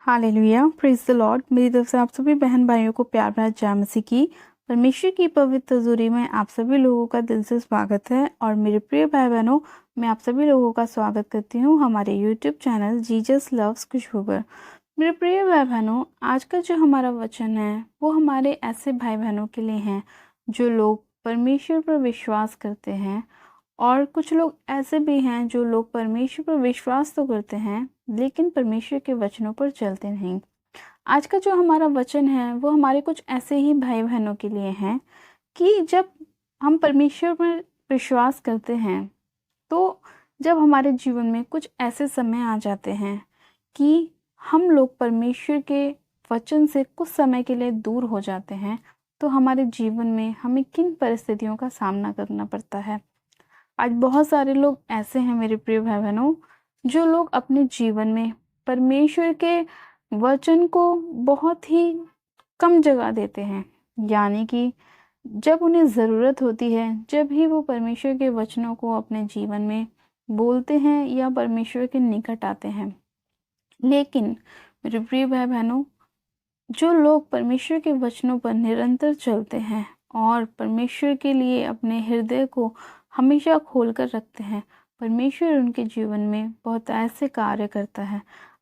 Hallelujah, praise the Lord. मेरी तरफ से आप सभी बहन भाइयों को प्यार भरा जय मसीह की। परमेश्वर की पवित्र हजूरी में आप सभी लोगों का दिल से स्वागत है। और मेरे प्रिय भाई बहनों, मैं आप सभी लोगों का स्वागत करती हूँ हमारे यूट्यूब चैनल जीसस लव्स खुशबू पर। मेरे प्रिय भाई बहनों, आज का जो हमारा वचन है वो हमारे ऐसे भाई बहनों के लिए हैं जो लोग परमेश्वर पर विश्वास करते हैं, और कुछ लोग ऐसे भी हैं जो लोग परमेश्वर पर विश्वास तो करते हैं लेकिन परमेश्वर के वचनों पर चलते नहीं। आज का जो हमारा वचन है वो हमारे कुछ ऐसे ही भाई बहनों के लिए हैं कि जब हम परमेश्वर पर विश्वास करते हैं तो जब हमारे जीवन में कुछ ऐसे समय आ जाते हैं कि हम लोग परमेश्वर के वचन से कुछ समय के लिए दूर हो जाते हैं, तो हमारे जीवन में हमें किन परिस्थितियों का सामना करना पड़ता है। आज बहुत सारे लोग ऐसे हैं मेरे प्रिय भाई बहनों, जो लोग अपने जीवन में परमेश्वर के वचन को बहुत ही कम जगह देते हैं। यानी कि जब उन्हें ज़रूरत होती है जब ही वो परमेश्वर के वचनों को अपने जीवन में बोलते हैं या परमेश्वर के निकट आते हैं। लेकिन मेरे प्रिय भाई बहनों, जो लोग परमेश्वर के वचनों पर निरंतर चलते हैं और परमेश्वर के लिए अपने हृदय को हमेशा खोलकर रखते हैं, परमेश्वर उनके जीवन में बहुत ऐसे कार्य करता है।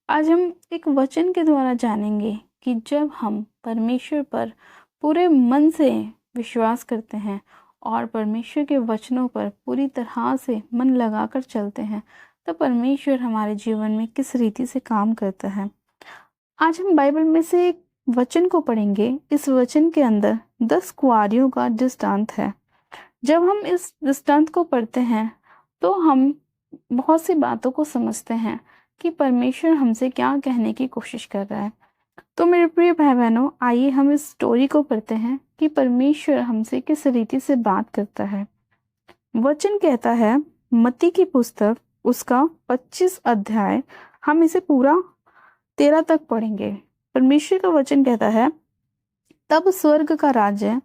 आज हम एक वचन के द्वारा जानेंगे कि जब हम परमेश्वर पर पूरे मन से विश्वास करते हैं और परमेश्वर के वचनों पर पूरी तरह से मन लगाकर चलते हैं, तो परमेश्वर हमारे जीवन में किस रीति से काम करता है। आज हम बाइबल में से एक वचन को पढ़ेंगे। इस वचन के अंदर 10 कुंवारियों का दृष्टांत है। जब हम इस दृष्टांत को पढ़ते हैं तो हम बहुत सी बातों को समझते हैं कि परमेश्वर हमसे क्या कहने की कोशिश कर रहा है। तो मेरे प्रिय भाई बहनों, आइए हम इस स्टोरी को पढ़ते हैं कि परमेश्वर हमसे किस रीति से बात करता है। वचन कहता है, मत्ती की पुस्तक उसका 25 अध्याय, हम इसे पूरा 13 तक पढ़ेंगे। परमेश्वर का वचन कहता है, तब स्वर्ग का राज्य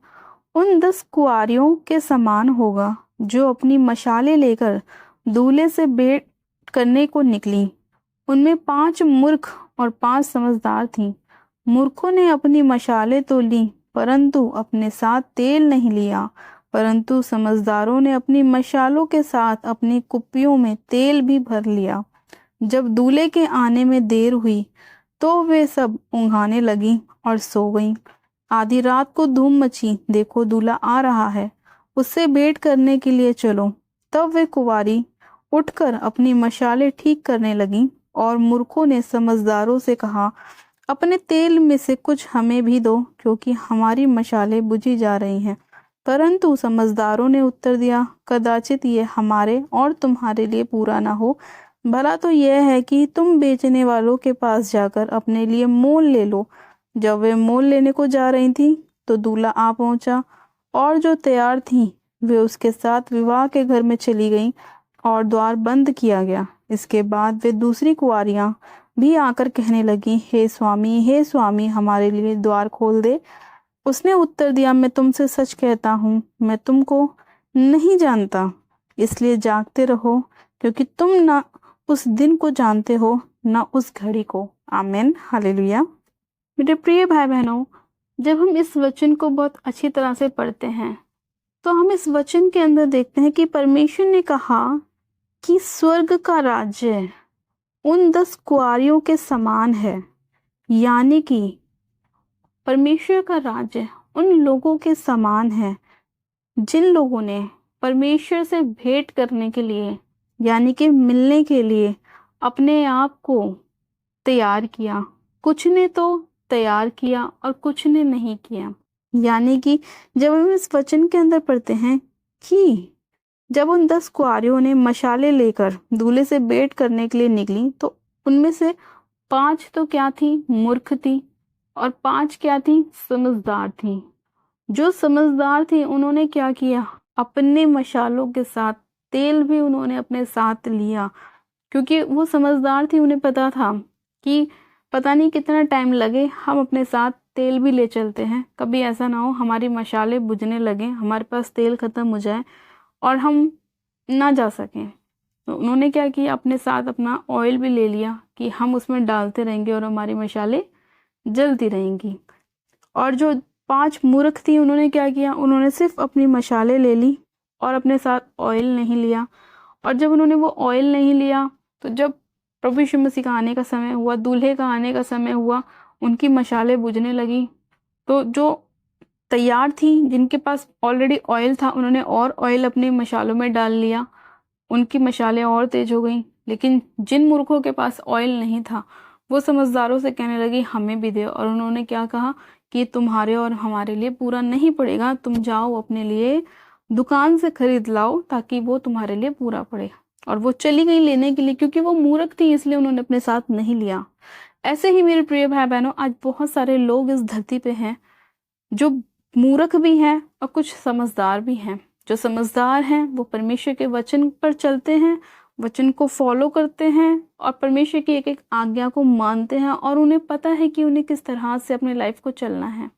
उन 10 कुंवारियों के समान होगा जो अपनी मशालें लेकर दूल्हे से भेंट करने को निकली। उनमें 5 मूर्ख और 5 समझदार थीं। मूर्खों ने अपनी मशालें तो ली परंतु अपने साथ तेल नहीं लिया, परंतु समझदारों ने अपनी मशालों के साथ अपनी कुप्पियों में तेल भी भर लिया। जब दूल्हे के आने में देर हुई तो वे सब ऊँघाने लगी और सो गईं। आधी रात को धूम मची, देखो दूल्हा आ रहा है, उससे भेंट करने के लिए चलो। तब वे कुंवारी उठकर अपनी मशालें ठीक करने लगीं। और मूर्खों ने समझदारों से कहा, अपने तेल में से कुछ हमें भी दो, क्योंकि हमारी मशालें बुझी जा रही हैं। परंतु समझदारों ने उत्तर दिया, कदाचित ये हमारे और तुम्हारे लिए पूरा ना हो। भला तो यह है कि तुम बेचने वालों के पास जाकर अपने लिए मोल ले लो। जब वे मोल लेने को जा रही थी तो दूल्हा आ पहुंचा, और जो तैयार थीं वे उसके साथ विवाह के घर में चली गईं और द्वार बंद किया गया। इसके बाद वे दूसरी कुंवारियां भी आकर कहने लगी, हे स्वामी, हमारे लिए द्वार खोल दे। उसने उत्तर दिया, मैं तुमसे सच कहता हूँ, मैं तुमको नहीं जानता। इसलिए जागते रहो, क्योंकि तुम ना उस दिन को जानते हो ना उस घड़ी को। आमीन, हालेलुया। मेरे प्रिय भाई बहनों, जब हम इस वचन को बहुत अच्छी तरह से पढ़ते हैं तो हम इस वचन के अंदर देखते हैं कि परमेश्वर ने कहा कि स्वर्ग का राज्य उन 10 कुंवारियों के समान है। यानी कि परमेश्वर का राज्य उन लोगों के समान है जिन लोगों ने परमेश्वर से भेंट करने के लिए, यानी कि मिलने के लिए अपने आप को तैयार किया। कुछ ने तो तैयार किया और कुछ ने नहीं किया। यानी कि जब हम इस वचन के अंदर पढ़ते हैं कि जब उन 10 कुंवारियों ने मशाले लेकर दूल्हे से भेंट करने के लिए निकली, तो उनमें से 5 तो क्या थी, मूर्ख थी, और 5 क्या थी, समझदार थी। जो समझदार थी उन्होंने क्या किया, अपने मशालों के साथ तेल भी उन्होंने अपने साथ लिया, क्योंकि वो समझदार थी। उन्हें पता था कि पता नहीं कितना टाइम लगे, हम अपने साथ तेल भी ले चलते हैं, कभी ऐसा ना हो हमारी मशालें बुझने लगे, हमारे पास तेल खत्म हो जाए और हम ना जा सकें। तो उन्होंने क्या किया, अपने साथ अपना ऑयल भी ले लिया कि हम उसमें डालते रहेंगे और हमारी मशालें जलती रहेंगी। और जो 5 मूर्ख थी, उन्होंने क्या किया, उन्होंने सिर्फ अपनी मशालें ले ली और अपने साथ ऑयल नहीं लिया। और जब उन्होंने वो ऑयल नहीं लिया, तो जब प्रभु यीशु मसीह का आने का समय हुआ, दूल्हे का आने का समय हुआ, उनकी मशालें बुझने लगी। तो जो तैयार थी, जिनके पास ऑलरेडी ऑयल था, उन्होंने और ऑयल अपनी मशालों में डाल लिया, उनकी मशालें और तेज हो गईं। लेकिन जिन मूर्खों के पास ऑयल नहीं था, वो समझदारों से कहने लगी हमें भी दे। और उन्होंने क्या कहा कि तुम्हारे और हमारे लिए पूरा नहीं पड़ेगा, तुम जाओ अपने लिए दुकान से खरीद लाओ ताकि वो तुम्हारे लिए पूरा पड़े। और वो चली गई लेने के लिए, क्योंकि वो मूर्ख थी इसलिए उन्होंने अपने साथ नहीं लिया। ऐसे ही मेरे प्रिय भाई बहनों, आज बहुत सारे लोग इस धरती पे हैं जो मूर्ख भी हैं और कुछ समझदार भी हैं। जो समझदार हैं वो परमेश्वर के वचन पर चलते हैं, वचन को फॉलो करते हैं और परमेश्वर की एक एक आज्ञा को मानते हैं, और उन्हें पता है कि उन्हें किस तरह से अपने लाइफ को चलना है।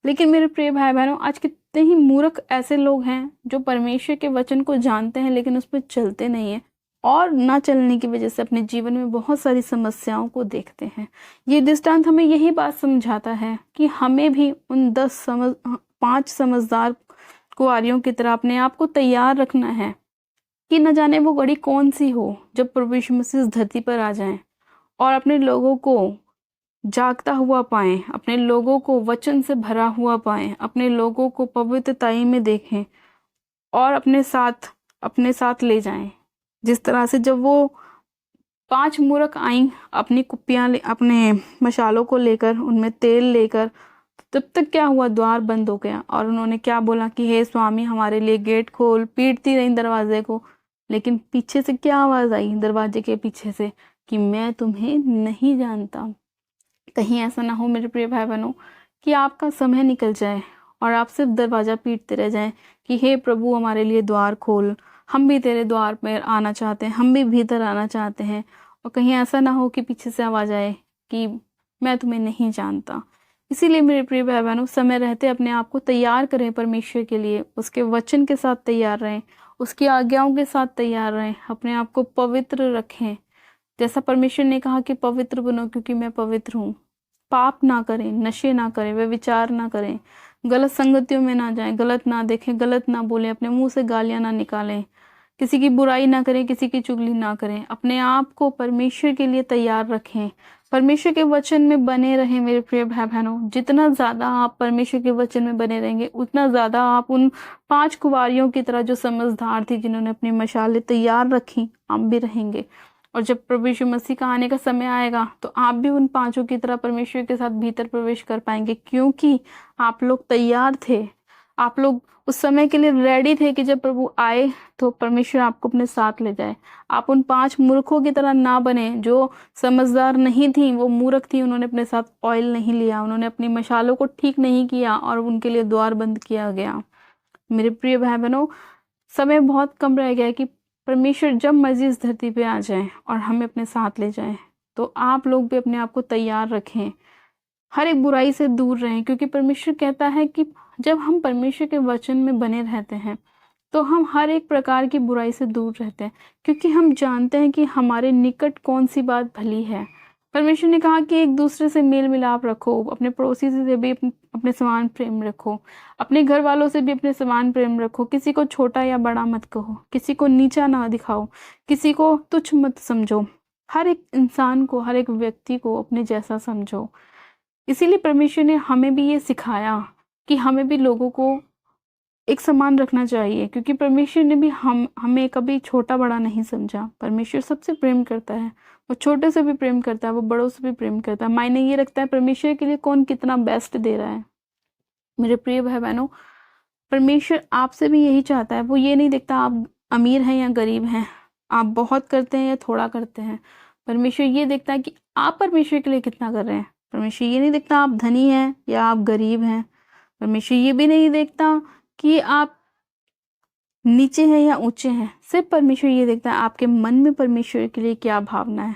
लेकिन मेरे प्रिय भाई बहनों, आज कितने ही मूर्ख ऐसे लोग हैं जो परमेश्वर के वचन को जानते हैं लेकिन उस पर चलते नहीं है, और ना चलने की वजह से अपने जीवन में बहुत सारी समस्याओं को देखते हैं। ये दृष्टांत हमें यही बात समझाता है कि हमें भी उन 5 समझदार कुंवारियों की तरह अपने आप को तैयार रखना है कि न जाने वो घड़ी कौन सी हो जब प्रभु यीशु मसीह इस धरती पर आ जाएं और अपने लोगों को जागता हुआ पाएं, अपने लोगों को वचन से भरा हुआ पाएं, अपने लोगों को पवित्रताई में देखें और अपने साथ ले जाएं। जिस तरह से जब वो 5 मूर्ख आईं अपनी कुप्पियां अपने मशालों को लेकर, उनमें तेल लेकर, तब तक क्या हुआ, द्वार बंद हो गया और उन्होंने क्या बोला कि हे स्वामी हमारे लिए गेट खोल। पीटती रही दरवाजे को, लेकिन पीछे से क्या आवाज आई, दरवाजे के पीछे से, कि मैं तुम्हें नहीं जानता। कहीं ऐसा ना हो मेरे प्रिय भाई बहनों कि आपका समय निकल जाए और आप सिर्फ दरवाजा पीटते रह जाएं कि हे प्रभु हमारे लिए द्वार खोल, हम भी तेरे द्वार पर आना चाहते हैं, हम भी भीतर आना चाहते हैं। और कहीं ऐसा ना हो कि पीछे से आवाज आए कि मैं तुम्हें नहीं जानता। इसीलिए मेरे प्रिय भाई बहनों, समय रहते अपने आप को तैयार करें परमेश्वर के लिए, उसके वचन के साथ तैयार रहें, उसकी आज्ञाओं के साथ तैयार रहें, अपने आप को पवित्र रखें। जैसा परमेश्वर ने कहा कि पवित्र बनो क्योंकि मैं पवित्र हूँ। पाप ना करें, नशे ना करें, वे विचार ना करें, गलत संगतियों में ना जाएं, गलत ना देखें, गलत ना बोलें, अपने मुंह से गालियां ना निकालें, किसी की बुराई ना करें, किसी की चुगली ना करें। अपने आप को परमेश्वर के लिए तैयार रखें, परमेश्वर के वचन में बने रहें। मेरे प्रिय भाई बहनों, जितना ज्यादा आप परमेश्वर के वचन में बने रहेंगे, उतना ज्यादा आप उन 5 कुंवारियों की तरह जो समझदार थी, जिन्होंने अपनी मशालें तैयार रखी, आप भी रहेंगे। और जब प्रभु यीशु मसीह का आने का समय आएगा तो आप भी उन 5 की तरह परमेश्वर के साथ भीतर प्रवेश कर पाएंगे, क्योंकि आप लोग तैयार थे। आप लोग उस समय के लिए रेडी थे कि जब प्रभु आए तो परमेश्वर आपको अपने साथ ले जाए। आप उन 5 मूर्खों की तरह ना बने जो समझदार नहीं थी, वो मूर्ख थी, उन्होंने अपने साथ ऑयल नहीं लिया, उन्होंने अपनी मशालों को ठीक नहीं किया और उनके लिए द्वार बंद किया गया। मेरे प्रिय भाई बहनों, समय बहुत कम रह गया है कि परमेश्वर जब मर्जी इस धरती पे आ जाए और हमें अपने साथ ले जाए। तो आप लोग भी अपने आप को तैयार रखें, हर एक बुराई से दूर रहें, क्योंकि परमेश्वर कहता है कि जब हम परमेश्वर के वचन में बने रहते हैं तो हम हर एक प्रकार की बुराई से दूर रहते हैं, क्योंकि हम जानते हैं कि हमारे निकट कौन सी बात भली है। परमेश्वर ने कहा कि एक दूसरे से मेल मिलाप रखो, अपने पड़ोसी से भी अपने समान प्रेम रखो, अपने घर वालों से भी अपने समान प्रेम रखो, किसी को छोटा या बड़ा मत कहो, किसी को नीचा ना दिखाओ, किसी को तुच्छ मत समझो, हर एक इंसान को, हर एक व्यक्ति को अपने जैसा समझो। इसीलिए परमेश्वर ने हमें भी ये सिखाया कि हमें भी लोगों को एक समान रखना चाहिए, क्योंकि परमेश्वर ने भी हमें कभी छोटा बड़ा नहीं समझा। परमेश्वर सबसे प्रेम करता है, वो छोटे से भी प्रेम करता है, वो बड़ों से भी प्रेम करता है। मायने ये रखता है परमेश्वर के लिए कौन कितना बेस्ट दे रहा है। मेरे प्रिय भाई बहनों, परमेश्वर आपसे भी यही चाहता है। वो ये नहीं देखता आप अमीर हैं या गरीब हैं, आप बहुत करते हैं या थोड़ा करते हैं। परमेश्वर ये देखता है कि आप परमेश्वर के लिए कितना कर रहे हैं। परमेश्वर ये नहीं देखता आप धनी हैं या आप गरीब हैं। परमेश्वर ये भी नहीं देखता कि आप नीचे हैं या ऊंचे हैं। सिर्फ परमेश्वर ये देखता है आपके मन में परमेश्वर के लिए क्या भावना है।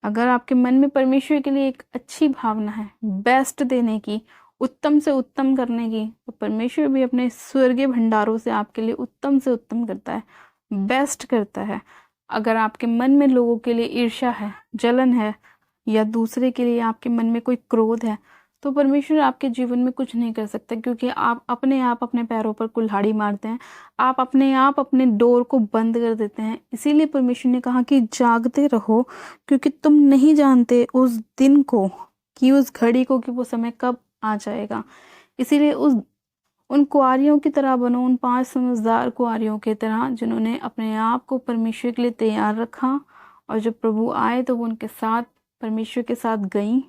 अगर आपके मन में परमेश्वर के लिए एक अच्छी भावना है, बेस्ट देने की, उत्तम से उत्तम करने की, तो परमेश्वर भी अपने स्वर्गीय भंडारों से आपके लिए उत्तम से उत्तम करता है, बेस्ट करता है। अगर आपके मन में लोगों के लिए ईर्ष्या है, जलन है, या दूसरे के लिए आपके मन में कोई क्रोध है, तो परमेश्वर आपके जीवन में कुछ नहीं कर सकता, क्योंकि आप अपने पैरों पर कुल्हाड़ी मारते हैं। आप अपने डोर को बंद कर देते हैं। इसीलिए परमेश्वर ने कहा कि जागते रहो, क्योंकि तुम नहीं जानते उस दिन को, कि उस घड़ी को, कि वो समय कब आ जाएगा। इसीलिए उन कुआरियों की तरह बनो, उन 5 समझदार कुआरियों की तरह, जिन्होंने अपने आप को परमेश्वर के लिए तैयार रखा, और जब प्रभु आए तो वो उनके साथ, परमेश्वर के साथ गई।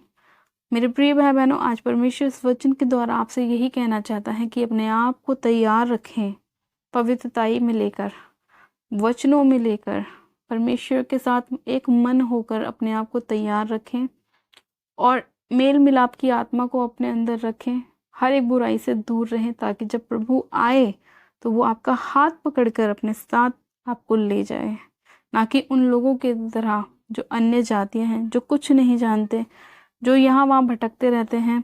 मेरे प्रिय भाई बहनों, आज परमेश्वर इस वचन के द्वारा आपसे यही कहना चाहता है कि अपने आप को तैयार रखें, पवित्रताई में लेकर, वचनों में लेकर, परमेश्वर के साथ एक मन होकर अपने आप को तैयार रखें, और मेल मिलाप की आत्मा को अपने अंदर रखें। हर एक बुराई से दूर रहें, ताकि जब प्रभु आए तो वो आपका हाथ पकड़कर अपने साथ आपको ले जाए, ना कि उन लोगों के तरह जो अन्य जातियां हैं, जो कुछ नहीं जानते, जो यहाँ वहाँ भटकते रहते हैं।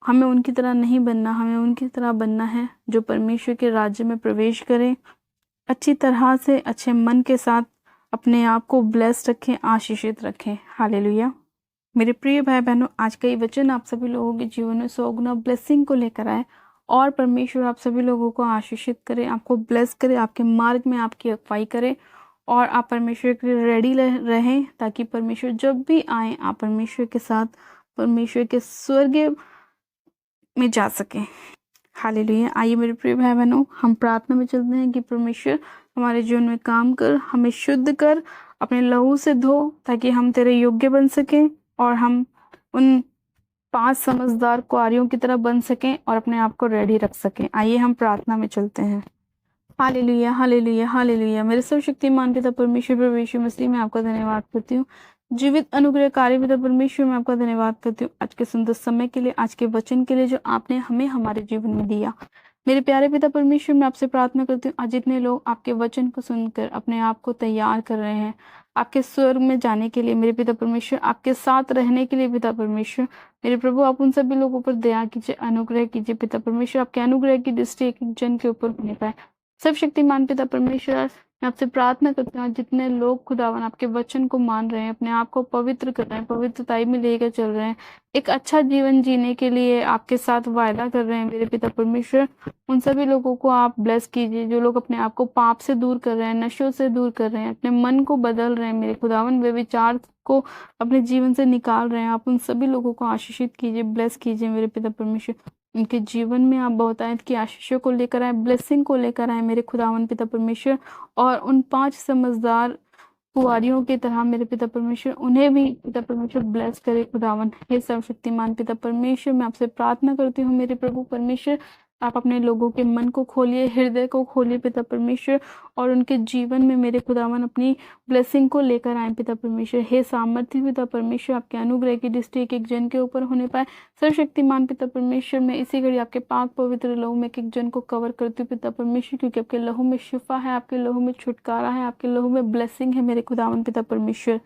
हमें उनकी तरह नहीं बनना, हमें उनकी तरह बनना है जो परमेश्वर के राज्य में प्रवेश करें, अच्छी तरह से, अच्छे मन के साथ अपने आप को ब्लेस्ड रखें, आशीषित रखें। हालेलुया। मेरे प्रिय भाई बहनों, आज का ये वचन आप सभी लोगों के जीवन में 100 गुना ब्लेसिंग को लेकर आए, और परमेश्वर आप सभी लोगों को आशीषित करे, आपको ब्लेस करे, आपके मार्ग में आपकी अगुवाई करे, और आप परमेश्वर के लिए रेडी रहें, ताकि परमेश्वर जब भी आए आप परमेश्वर के साथ, परमेश्वर के स्वर्ग में जा सकें। हालेलुया। आइए मेरे प्रिय भाई बहनों, हम प्रार्थना में चलते हैं कि परमेश्वर हमारे जीवन में काम कर, हमें शुद्ध कर, अपने लहू से धो, ताकि हम तेरे योग्य बन सकें, और हम उन 5 समझदार कुआरियों की तरह बन सकें, और अपने आप को रेडी रख सकें। आइए हम प्रार्थना में चलते हैं। Hallelujah, hallelujah, hallelujah. मेरे सर्वशक्तिमान पिता परमेश्वर प्रभु यीशु मसीह में आपका धन्यवाद करती हूँ। जीवित अनुग्रहकारी पिता परमेश्वर में आपका धन्यवाद करती हूँ आज के सुंदर समय के लिए, आज के वचन के लिए जो आपने हमें हमारे जीवन में दिया। मेरे प्यारे पिता परमेश्वर मैं आपसे प्रार्थना करती हूँ, आज जितने लोग आपके वचन को सुनकर अपने आप को तैयार कर रहे हैं आपके स्वर्ग में जाने के लिए, मेरे पिता परमेश्वर आपके साथ रहने के लिए, पिता परमेश्वर मेरे प्रभु आप उन सभी लोगों पर दया कीजिए, अनुग्रह कीजिए पिता परमेश्वर। आपके अनुग्रह की दृष्टि एक एक जन के ऊपर होने पाए। सब शक्तिमान पिता परमेश्वर मैं आपसे प्रार्थना करती हूँ, जितने लोग खुदावन आपके वचन को मान रहे हैं, अपने आप को पवित्र कर रहे हैं, पवित्रताई में लेकर चल रहे हैं, एक अच्छा जीवन जीने के लिए आपके साथ वायदा कर रहे हैं, मेरे पिता परमेश्वर उन सभी लोगों को आप ब्लेस कीजिए। जो लोग अपने आप को पाप से दूर कर रहे हैं, नशों से दूर कर रहे हैं, अपने मन को बदल रहे हैं, मेरे खुदावन वे विचार को अपने जीवन से निकाल रहे हैं, आप उन सभी लोगों को आशीषित कीजिए, ब्लेस कीजिए मेरे पिता परमेश्वर। उनके जीवन में आप बहुतायत की आशीषों को लेकर आए, ब्लेसिंग को लेकर आए मेरे खुदावन पिता परमेश्वर। और उन 5 समझदार कुआरियों की तरह मेरे पिता परमेश्वर उन्हें भी पिता परमेश्वर ब्लेस करे खुदावन। हे सर्वशक्तिमान पिता परमेश्वर मैं आपसे प्रार्थना करती हूँ मेरे प्रभु परमेश्वर, आप अपने लोगों के मन को खोलिए, हृदय को खोलिए पिता परमेश्वर, और उनके जीवन में मेरे खुदावन अपनी ब्लेसिंग को लेकर आए पिता परमेश्वर। हे सामर्थ्य पिता परमेश्वर आपके अनुग्रह की दृष्टि एक एक जन के ऊपर होने पाए। सर्वशक्तिमान पिता परमेश्वर मैं इसी घड़ी आपके पाक पवित्र लहू में एक एक जन को कवर करती हूँ पिता परमेश्वर, क्योंकि आपके लहू में शिफा है, आपके लहू में छुटकारा है, आपके लहू में ब्लेसिंग है मेरे खुदावन पिता परमेश्वर।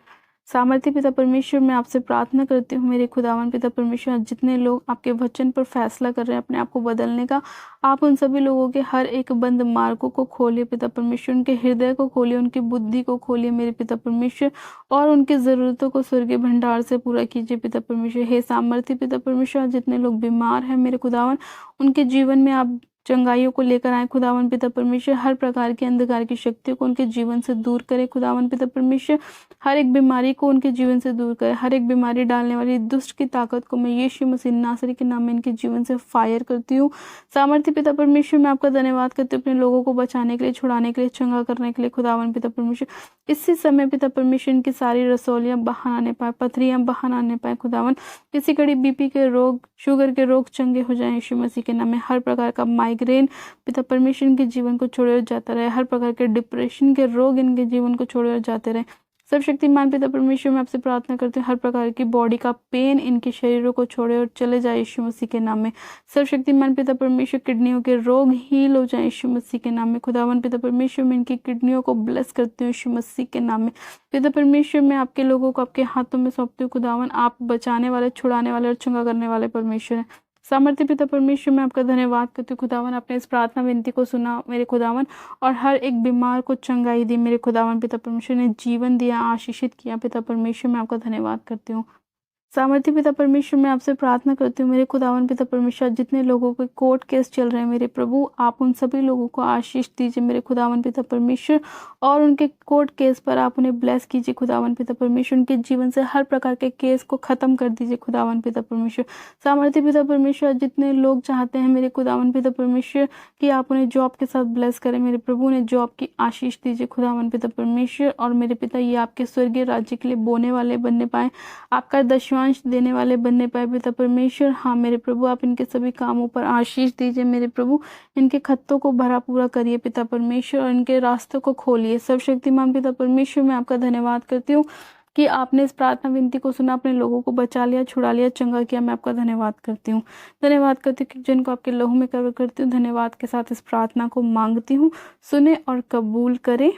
सामर्थ्य पिता परमेश्वर मैं आपसे प्रार्थना करती हूँ मेरे खुदावन पिता परमेश्वर, जितने लोग आपके वचन पर फैसला कर रहे हैं अपने आप को बदलने का, आप उन सभी लोगों के हर एक बंद मार्गों को खोलिए पिता परमेश्वर, उनके हृदय को खोलिए, उनकी बुद्धि को खोलिए मेरे पिता परमेश्वर, और उनकी ज़रूरतों को स्वर्गीय भंडार से पूरा कीजिए पिता परमेश्वर। हे सामर्थ्य पिता परमेश्वर जितने लोग बीमार हैं मेरे खुदावन, उनके जीवन में आप चंगाइयों को लेकर आए खुदावन पिता परमेश्वर। हर प्रकार की अंधकार की शक्तियों को उनके जीवन से दूर करे खुदावन पिता परमेश्वर। हर एक बीमारी को उनके जीवन से दूर करे, हर एक बीमारी डालने वाली दुष्ट की ताकत को मैं यीशु मसीह नासरी के नाम में इनके जीवन से फायर करती हूँ। सामर्थ्य पिता परमेश्वर मैं आपका धन्यवाद करती हूँ अपने लोगों को बचाने के लिए, छुड़ाने के लिए, चंगा करने के लिए खुदावन पिता परमेश्वर। इसी समय पिता परमेश्वर इनकी सारी रसौलियाँ बहान आने पाए, पथरियाँ बहान आने पाए खुदावन। किसी कड़ी बीपी के रोग, शुगर के रोग चंगे हो जाए यीशु मसीह के नाम में। हर प्रकार का माइग्रेन पिता परमेश्वर इनके जीवन को छोड़े और जाता रहे, हर प्रकार के डिप्रेशन के रोग इनके जीवन को छोड़े और जाते रहे। सब शक्तिमान पिता परमेश्वर मैं आपसे प्रार्थना करती हूँ हर प्रकार की बॉडी का पेन इनके शरीरों को छोड़े और चले जाए यीशु मसीह के नाम में। सब शक्तिमान पिता परमेश्वर किडनियों के रोग हील हो जाए यीशु मसीह के नाम में। खुदावन पिता परमेश्वर मैं इनकी किडनियों को ब्लेस करती हूँ यीशु मसीह के नाम में। पिता परमेश्वर मैं आपके लोगों को आपके हाथों में सौंपती हूँ खुदावन। आप बचाने वाले, छुड़ाने वाले और चंगा करने वाले परमेश्वर हैं। सामर्थ्य पिता परमेश्वर, मैं आपका धन्यवाद करती हूँ खुदावन, आपने इस प्रार्थना विनती को सुना मेरे खुदावन, और हर एक बीमार को चंगाई दी मेरे खुदावन। पिता परमेश्वर ने जीवन दिया, आशीषित किया। पिता परमेश्वर, मैं आपका धन्यवाद करती हूँ। सामर्थ्य पिता परमेश्वर, मैं आपसे प्रार्थना करती हूँ मेरे खुदावन पिता परमेश्वर, जितने लोगों के कोर्ट केस चल रहे हैं मेरे प्रभु, आप उन सभी लोगों को आशीष दीजिए मेरे खुदावन पिता परमेश्वर, और उनके कोर्ट केस पर आप उन्हें ब्लेस कीजिए खुदावन पिता परमेश्वर। उनके जीवन से हर प्रकार के केस को खत्म कर दीजिए खुदावन पिता परमेश्वर। सामर्थ्य पिता परमेश्वर, जितने लोग चाहते हैं मेरे खुदावन पिता परमेश्वर कि आप उन्हें जॉब के साथ ब्लेस करें मेरे प्रभु, उन्हें जॉब की आशीष दीजिए खुदावन पिता परमेश्वर। और मेरे पिता, ये आपके स्वर्गीय राज्य के लिए बोने वाले बनने पाए, आपका दशवांश देने वाले बनने पाए पिता परमेश्वर। हाँ मेरे प्रभु, आप इनके सभी कामों पर आशीष दीजिए मेरे प्रभु, इनके खत्तों को भरा पूरा करिए पिता परमेश्वर, और इनके रास्तों को खोलिए। सर्वशक्तिमान पिता परमेश्वर, मैं आपका धन्यवाद करती हूँ कि आपने इस प्रार्थना विनती को सुना, अपने लोगों को बचा लिया, छुड़ा लिया, चंगा किया। मैं आपका धन्यवाद करती हूँ। धन्यवाद करती हूँ कि जिनको आपके लहू में कवर करती हूँ। धन्यवाद के साथ इस प्रार्थना को मांगती हूँ, सुने और कबूल करे।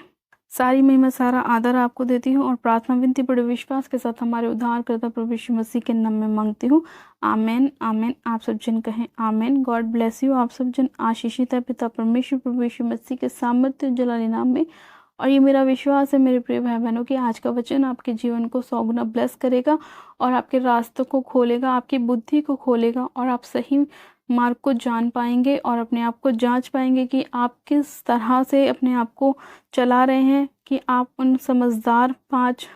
सारी महिमा, सारा आदर आपको देती हूँ, और प्रार्थना विनती बड़े विश्वास के साथ हमारे उद्धारकर्ता प्रभु यीशु मसीह के नाम में मांगती हूँ। आमेन, आमेन। आप सब जन कहें आमेन। God bless you. आप सब जन आशीषित है पिता परमेश्वर प्रभु यीशु मसीह के सामर्थ्य जलाली नाम में। और ये मेरा विश्वास है मेरे प्रिय भाई बहनों कि आज का वचन आपके जीवन को 100 गुना ब्लेस करेगा, और आपके रास्तों को खोलेगा, आपकी बुद्धि को खोलेगा, और आप सही मार्ग को जान पाएंगे, और अपने आप को जांच पाएंगे कि आप किस तरह से अपने आप को चला रहे हैं, कि आप उन समझदार 5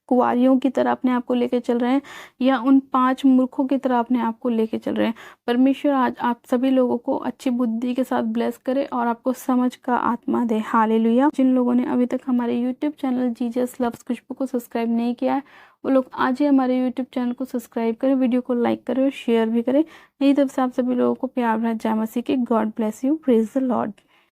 कुंवारियों की तरह अपने आप को लेके चल रहे हैं, या उन 5 मूर्खों की तरह अपने आप को लेके चल रहे हैं। परमेश्वर आज आप सभी लोगों को अच्छी बुद्धि के साथ ब्लेस करे, और आपको समझ का आत्मा दे। हालेलुया। जिन लोगों ने अभी तक हमारे यूट्यूब चैनल जीजस लव्स खुशबू को सब्सक्राइब नहीं किया है, वो लोग आज ही हमारे यूट्यूब चैनल को सब्सक्राइब करें, वीडियो को लाइक करें और शेयर भी करें। मेरी तरफ से आप सभी लोगों को प्यार भरा जय मसीह की। God bless you. Praise the Lord.